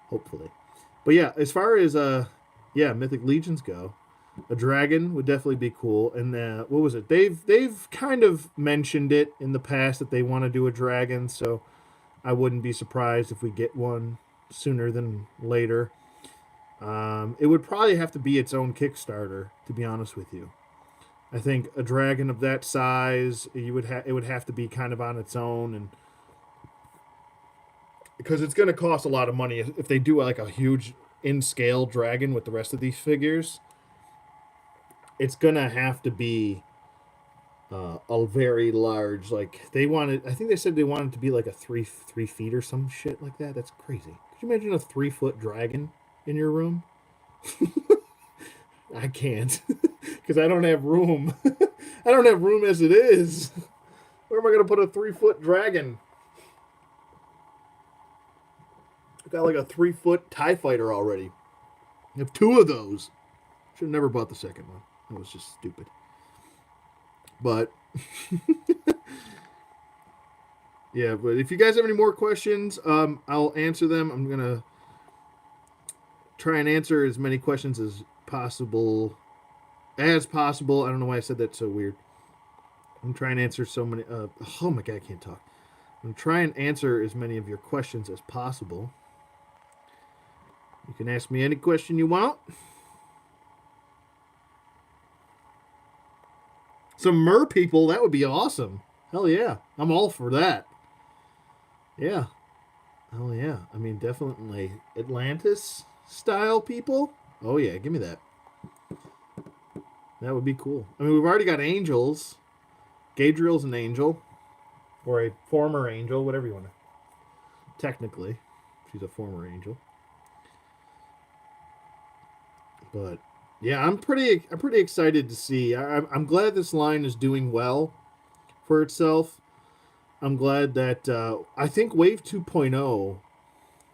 Hopefully. But yeah, as far as Mythic Legions go, a dragon would definitely be cool. And what was it? They've kind of mentioned it in the past that they want to do a dragon, so I wouldn't be surprised if we get one sooner than later. It would probably have to be its own Kickstarter, to be honest with you. I think a dragon of that size, it would have to be kind of on its own, and because it's going to cost a lot of money if they do like a huge in-scale dragon with the rest of these figures. It's going to have to be a very large, like I think they said they wanted to be like a 3 feet or some shit like that. That's crazy. Could you imagine a 3-foot dragon in your room? I can't, because I don't have room. I don't have room as it is. Where am I going to put a 3-foot dragon? I got like a 3-foot TIE fighter already. I have 2 of those. Should have never bought the second one. That was just stupid. But yeah, but if you guys have any more questions, I'll answer them. I'm going to try and answer as many questions as possible. I don't know why I said that so weird. I'm trying to answer so many. Oh my god, I can't talk. I'm trying to answer as many of your questions as possible. You can ask me any question you want. Some mer people, that would be awesome. Hell yeah, I'm all for that. Yeah. Oh yeah. I mean, definitely Atlantis style people. Oh yeah, give me that. That would be cool. I mean, we've already got angels. Gadriel's an angel. Or a former angel, whatever you want to. Technically, she's a former angel. But yeah, I'm pretty excited to see. I'm glad this line is doing well for itself. I'm glad that I think Wave 2.0.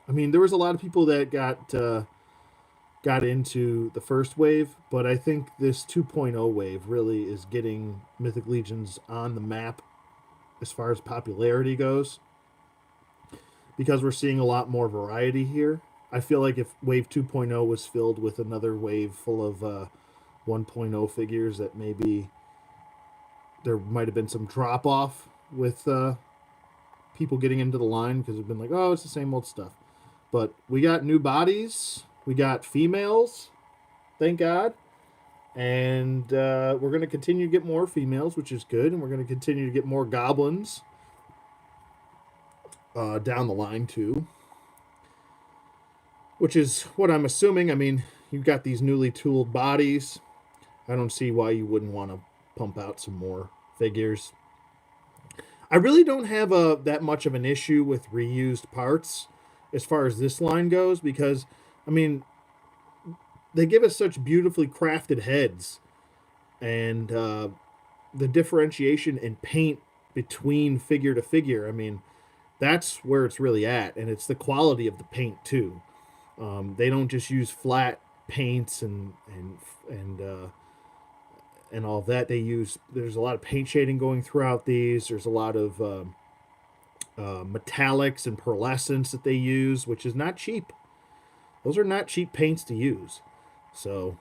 I mean, there was a lot of people that got into the first wave, but I think this 2.0 wave really is getting Mythic Legions on the map as far as popularity goes, because we're seeing a lot more variety here. I feel like if Wave 2.0 was filled with another wave full of 1.0 figures, that maybe there might have been some drop off with people getting into the line because they've been like, oh, it's the same old stuff. But we got new bodies, we got females, thank God. And we're going to continue to get more females, which is good. And we're going to continue to get more goblins down the line, too. Which is what I'm assuming. I mean, you've got these newly tooled bodies. I don't see why you wouldn't want to pump out some more figures. I really don't have that much of an issue with reused parts as far as this line goes because, I mean, they give us such beautifully crafted heads, and the differentiation in paint between figure to figure. I mean, that's where it's really at, and it's the quality of the paint too. They don't just use flat paints and all that. There's a lot of paint shading going throughout these. There's a lot of metallics and pearlescence that they use, which is not cheap. Those are not cheap paints to use. So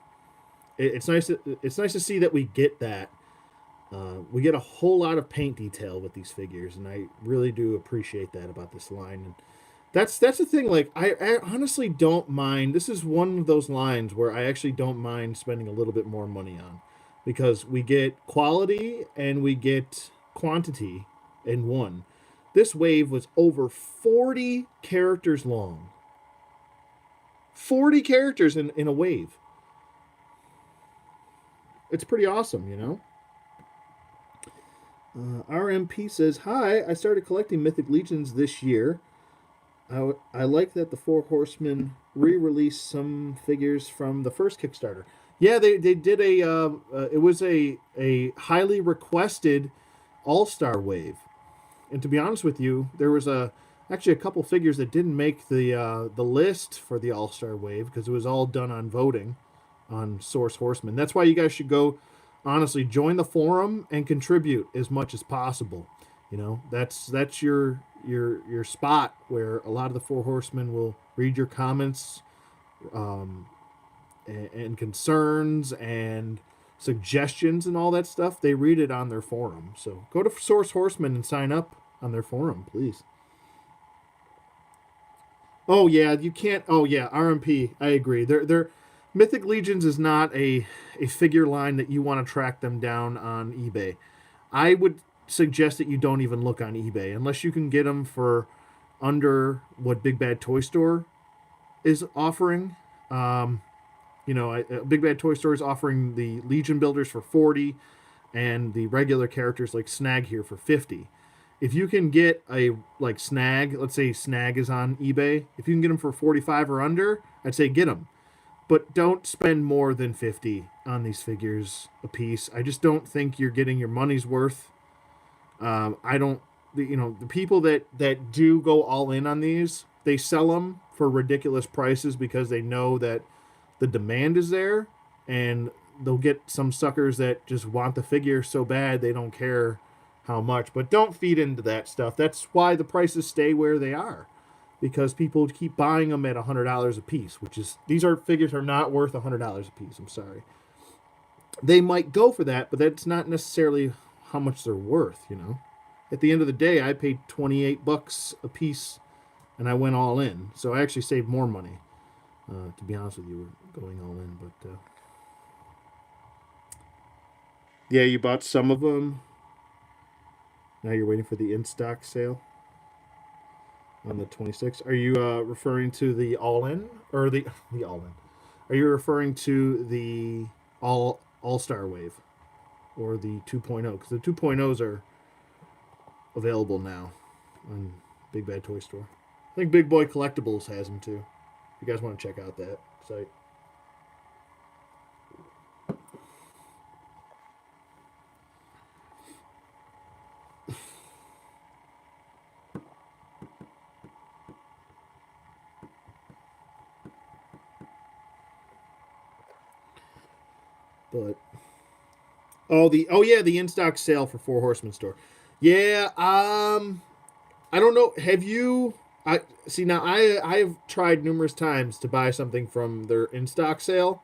it's nice. It's nice to see that we get that. We get a whole lot of paint detail with these figures, and I really do appreciate that about this line. And that's the thing. Like I honestly don't mind. This is one of those lines where I actually don't mind spending a little bit more money on, because we get quality and we get quantity in one. This wave was over 40 characters long. 40 characters in a wave. It's pretty awesome, you know? RMP says, hi, I started collecting Mythic Legions this year. I like that the Four Horsemen re-released some figures from the first Kickstarter. Yeah, they did it was a highly requested All-Star wave. And to be honest with you, there was actually a couple figures that didn't make the list for the All-Star wave because it was all done on voting on Source Horsemen. That's why you guys should go, honestly, join the forum and contribute as much as possible. You know, that's your spot where a lot of the Four Horsemen will read your comments and concerns and suggestions and all that stuff. They read it on their forum. So go to Source Horsemen and sign up on their forum, please. Oh yeah, you can't. Oh yeah, RMP. I agree. They're Mythic Legions is not a figure line that you want to track them down on eBay. I would suggest that you don't even look on eBay unless you can get them for under what Big Bad Toy Store is offering. Big Bad Toy Store is offering the Legion builders for 40 and the regular characters like Snagg here for 50. If you can get a like Snagg, let's say Snagg is on eBay, if you can get them for 45 or under, I'd say get them. But don't spend more than 50 on these figures a piece. I just don't think you're getting your money's worth. The people that do go all in on these, they sell them for ridiculous prices because they know that the demand is there, and they'll get some suckers that just want the figure so bad they don't care how much. But don't feed into that stuff. That's why the prices stay where they are, because people keep buying them at $100 a piece, which is, these figures are not worth $100 a piece. I'm sorry. They might go for that, but that's not necessarily how much they're worth, you know. At the end of the day, I paid $28 a piece, and I went all in. So I actually saved more money. To be honest with you, we're going all in, but yeah, you bought some of them. Now you're waiting for the in-stock sale on the 26th. Are you referring to the all-in or the all-in? Are you referring to the all-star wave or the 2.0? Because the 2.0s are available now on Big Bad Toy Store. I think Big Boy Collectibles has them too. If you guys want to check out that site. But the in-stock sale for Four Horsemen store. Yeah, I don't know. Have you I see now. I've tried numerous times to buy something from their in stock sale.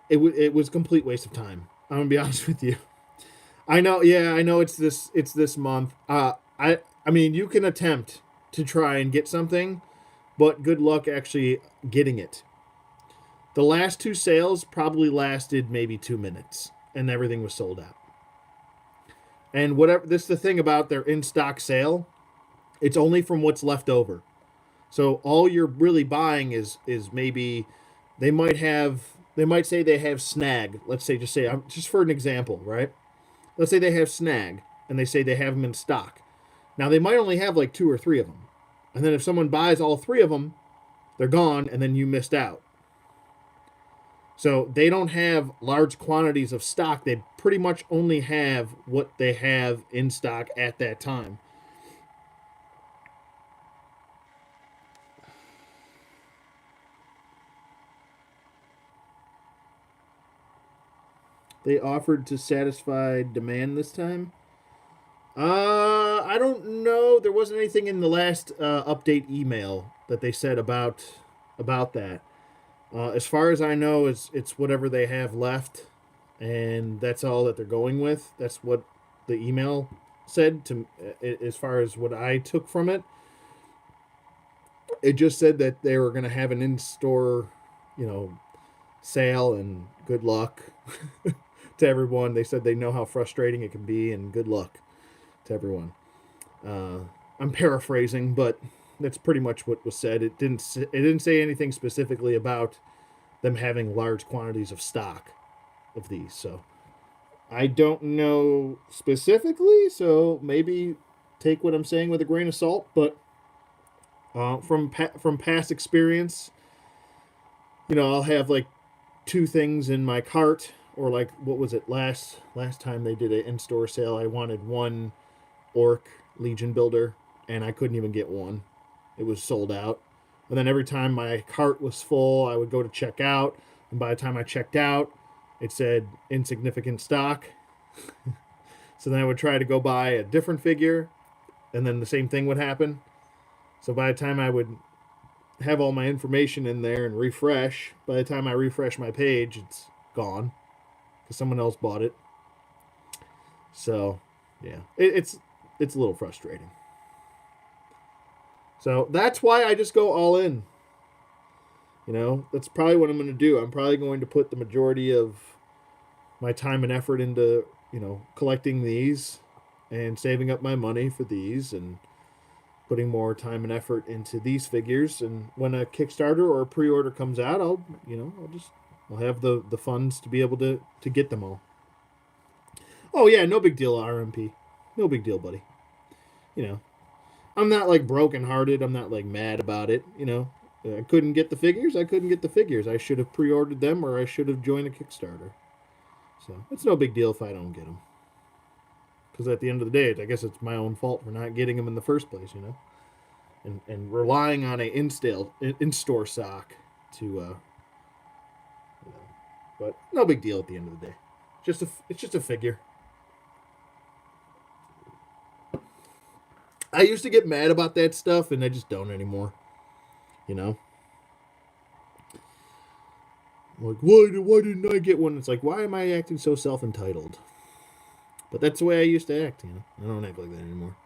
It was a complete waste of time. I'm gonna be honest with you. I know. Yeah, I know. It's this month. I mean, you can attempt to try and get something, but good luck actually getting it. The last two sales probably lasted maybe 2 minutes, and everything was sold out. And whatever this is the thing about their in stock sale, it's only from what's left over. So all you're really buying is maybe they might say they have Snag. Let's say just for an example, right? Let's say they have Snag and they say they have them in stock. Now they might only have like two or three of them. And then if someone buys all three of them, they're gone and then you missed out. So they don't have large quantities of stock. They pretty much only have what they have in stock at that time. They offered to satisfy demand this time. I don't know. There wasn't anything in the last update email that they said about that. As far as I know, it's whatever they have left, and that's all that they're going with. That's what the email said to as far as what I took from it. It just said that they were going to have an in-store, you know, sale, and good luck to everyone. They said they know how frustrating it can be, and good luck to everyone. I'm paraphrasing, but that's pretty much what was said. It didn't say anything specifically about them having large quantities of stock of these. So I don't know specifically. So maybe take what I'm saying with a grain of salt. But from past experience, you know, I'll have like two things in my cart, or like what was it last time they did an in-store sale? I wanted one Orc Legion builder, and I couldn't even get one. It was sold out. And then every time my cart was full, I would go to check out, and by the time I checked out, it said insignificant stock. So then I would try to go buy a different figure, and then the same thing would happen. So by the time I would have all my information in there and refresh, by the time I refresh my page, it's gone because someone else bought it. So yeah, it's a little frustrating. So that's why I just go all in. You know, that's probably what I'm going to do. I'm probably going to put the majority of my time and effort into, you know, collecting these and saving up my money for these, and putting more time and effort into these figures. And when a Kickstarter or a pre-order comes out, I'll have the funds to be able to get them all. Oh yeah, no big deal, RMP. No big deal, buddy. You know, I'm not like brokenhearted. I'm not like mad about it. You know, I couldn't get the figures. I couldn't get the figures. I should have pre-ordered them, or I should have joined a Kickstarter. So it's no big deal if I don't get them. Because at the end of the day, I guess it's my own fault for not getting them in the first place. You know, and relying on a in-store stock to, you know. But no big deal at the end of the day. It's just a figure. I used to get mad about that stuff, and I just don't anymore. You know? Like, why didn't I get one? It's like, why am I acting so self-entitled? But that's the way I used to act, you know? I don't act like that anymore.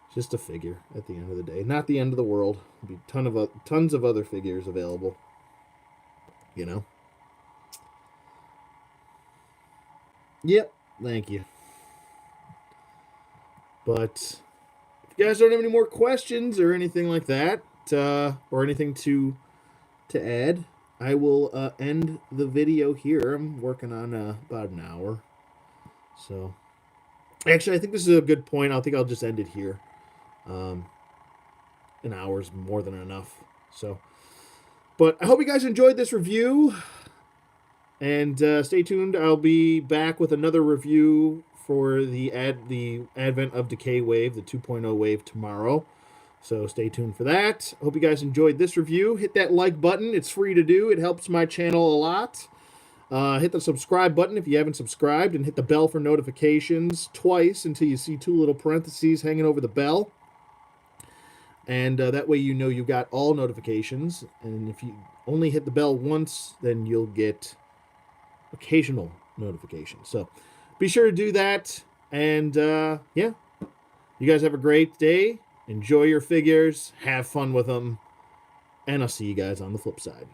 It's just a figure at the end of the day. Not the end of the world. There'll be tons of other figures available. You know? Yep, thank you. But if you guys don't have any more questions or anything like that, or anything to add, I will end the video here. I'm working on about an hour. So, actually, I think this is a good point. I think I'll just end it here. An hour's more than enough. So, but I hope you guys enjoyed this review. And stay tuned. I'll be back with another review for the advent of Decay Wave, the 2.0 wave, tomorrow. So stay tuned for that. Hope you guys enjoyed this review. Hit that like button. It's free to do. It helps my channel a lot. Hit the subscribe button if you haven't subscribed, and hit the bell for notifications twice until you see two little parentheses hanging over the bell. And that way you know you got all notifications. And if you only hit the bell once, then you'll get occasional notifications. So be sure to do that. And yeah, you guys have a great day. Enjoy your figures. Have fun with them. And I'll see you guys on the flip side.